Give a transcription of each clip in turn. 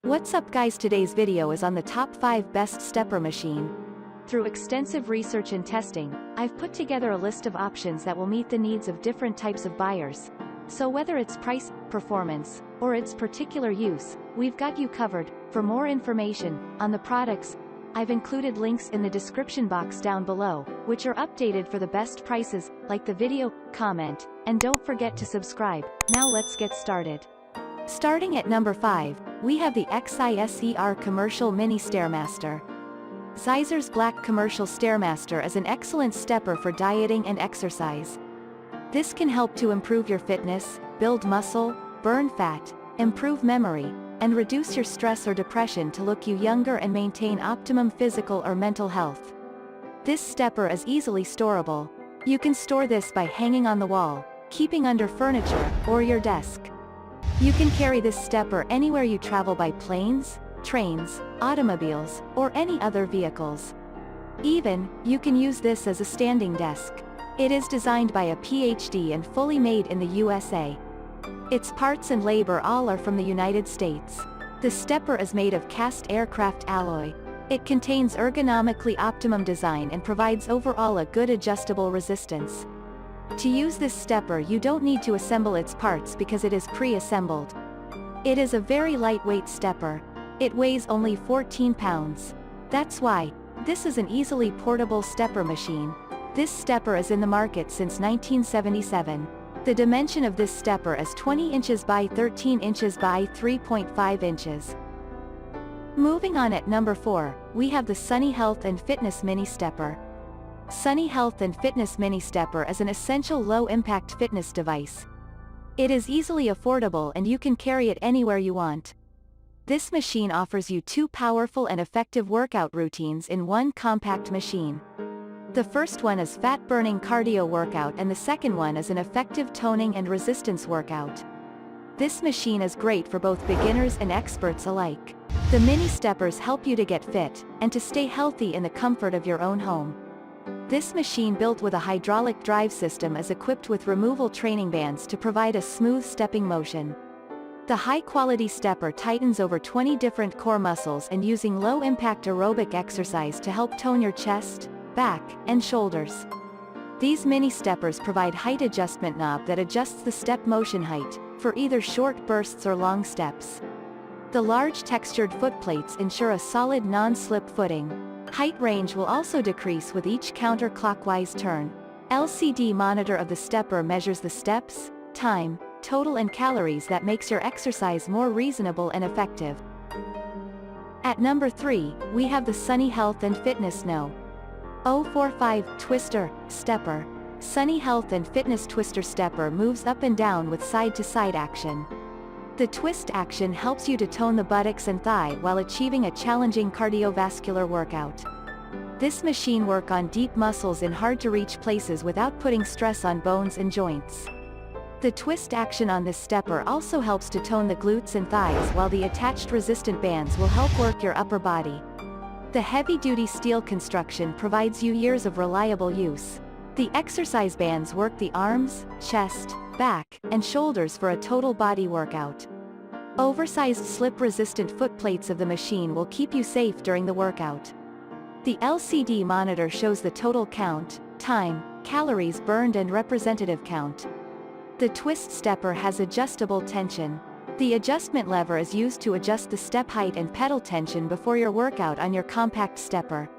What's up guys, today's video is on the top 5 best stepper machine. Through extensive research and testing, I've put together a list of options that will meet the needs of different types of buyers. So whether it's price, performance, or its particular use, we've got you covered. For more information on the products, I've included links in the description box down below, which are updated for the best prices. Like the video, comment, and don't forget to subscribe. Now let's get started. Starting at number 5, we have the Xiser Commercial Mini STAIRMASTER. Xiser's Black Commercial STAIRMASTER is an excellent stepper for dieting and exercise. This can help to improve your fitness, build muscle, burn fat, improve memory, and reduce your stress or depression to look you younger and maintain optimum physical or mental health. This stepper is easily storable. You can store this by hanging on the wall, keeping under furniture, or your desk. You can carry this stepper anywhere you travel by planes, trains, automobiles, or any other vehicles. Even, you can use this as a standing desk. It is designed by a PhD and fully made in the USA. Its parts and labor all are from the United States. The stepper is made of cast aircraft alloy. It contains ergonomically optimum design and provides overall a good adjustable resistance. To use this stepper you don't need to assemble its parts because it is pre-assembled. It is a very lightweight stepper. It weighs only 14 pounds. That's why, this is an easily portable stepper machine. This stepper is in the market since 1977. The dimension of this stepper is 20 inches by 13 inches by 3.5 inches. Moving on, at number 4, we have the Sunny Health and Fitness Mini Stepper. Sunny Health and Fitness Mini Stepper is an essential low-impact fitness device. It is easily affordable and you can carry it anywhere you want. This machine offers you 2 powerful and effective workout routines in one compact machine. The first one is fat-burning cardio workout and the second one is an effective toning and resistance workout. This machine is great for both beginners and experts alike. The mini steppers help you to get fit, and to stay healthy in the comfort of your own home. This machine, built with a hydraulic drive system, is equipped with removable training bands to provide a smooth stepping motion. The high-quality stepper tightens over 20 different core muscles and using low-impact aerobic exercise to help tone your chest, back, and shoulders. These mini steppers provide height adjustment knob that adjusts the step motion height, for either short bursts or long steps. The large textured footplates ensure a solid non-slip footing. Height range will also decrease with each counterclockwise turn. LCD monitor of the stepper measures the steps, time, total and calories that makes your exercise more reasonable and effective. At number 3, we have the Sunny Health and Fitness No. 045 Twister Stepper. Sunny Health and Fitness Twister Stepper moves up and down with side-to-side action. The twist action helps you to tone the buttocks and thigh while achieving a challenging cardiovascular workout. This machine works on deep muscles in hard-to-reach places without putting stress on bones and joints. The twist action on this stepper also helps to tone the glutes and thighs, while the attached resistant bands will help work your upper body. The heavy-duty steel construction provides you years of reliable use. The exercise bands work the arms, chest, back, and shoulders for a total body workout. Oversized slip-resistant footplates of the machine will keep you safe during the workout. The LCD monitor shows the total count, time, calories burned and representative count. The twist stepper has adjustable tension. The adjustment lever is used to adjust the step height and pedal tension before your workout on your compact stepper.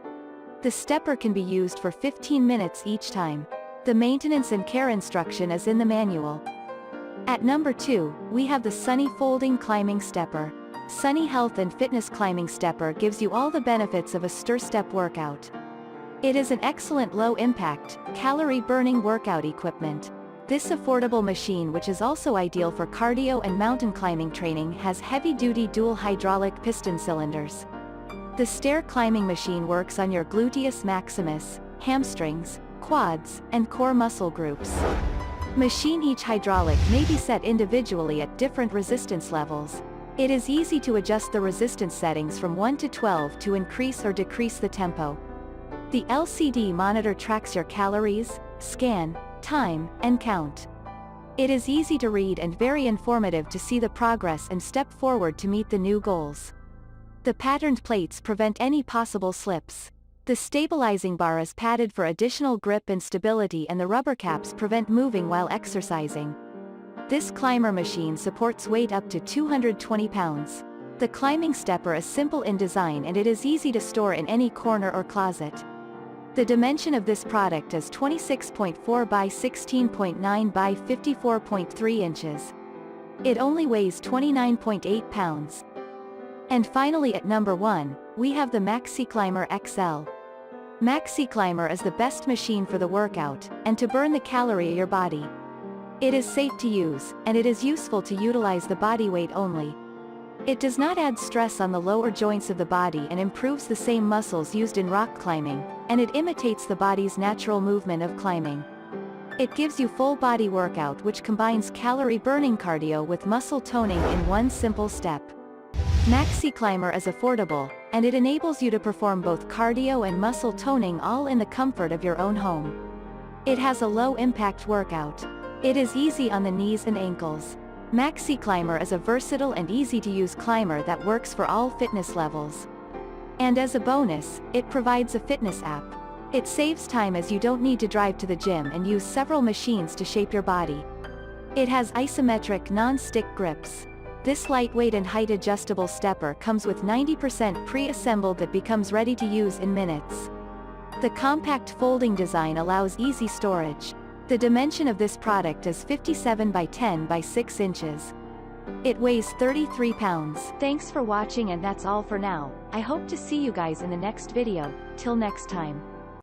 The stepper can be used for 15 minutes each time. The maintenance and care instruction is in the manual. At number 2, we have the Sunny Folding Climbing Stepper. Sunny Health and Fitness Climbing Stepper gives you all the benefits of a STAIR-step workout. It is an excellent low-impact, calorie-burning workout equipment. This affordable machine, which is also ideal for cardio and mountain climbing training, has heavy-duty dual hydraulic piston cylinders. The stair climbing machine works on your gluteus maximus, hamstrings, quads, and core muscle groups. Machine each hydraulic may be set individually at different resistance levels. It is easy to adjust the resistance settings from 1 to 12 to increase or decrease the tempo. The LCD monitor tracks your calories, scan, time, and count. It is easy to read and very informative to see the progress and step forward to meet the new goals. The patterned plates prevent any possible slips. The stabilizing bar is padded for additional grip and stability, and the rubber caps prevent moving while exercising. This climber machine supports weight up to 220 pounds. The climbing stepper is simple in design and it is easy to store in any corner or closet. The dimension of this product is 26.4 by 16.9 by 54.3 inches. It only weighs 29.8 pounds. And finally, at number 1, we have the Maxi Climber XL. Maxi Climber is the best machine for the workout, and to burn the calorie in your body. It is safe to use, and it is useful to utilize the body weight only. It does not add stress on the lower joints of the body and improves the same muscles used in rock climbing, and it imitates the body's natural movement of climbing. It gives you full body workout which combines calorie burning cardio with muscle toning in one simple step. Maxi Climber is affordable, and it enables you to perform both cardio and muscle toning all in the comfort of your own home. It has a low impact workout. It is easy on the knees and ankles. Maxi Climber is a versatile and easy to use climber that works for all fitness levels. And as a bonus, it provides a fitness app. It saves time as you don't need to drive to the gym and use several machines to shape your body. It has isometric non-stick grips. This lightweight and height adjustable stepper comes with 90% pre-assembled that becomes ready to use in minutes. The compact folding design allows easy storage. The dimension of this product is 57 by 10 by 6 inches. It weighs 33 pounds. Thanks for watching, and that's all for now. I hope to see you guys in the next video. Till next time.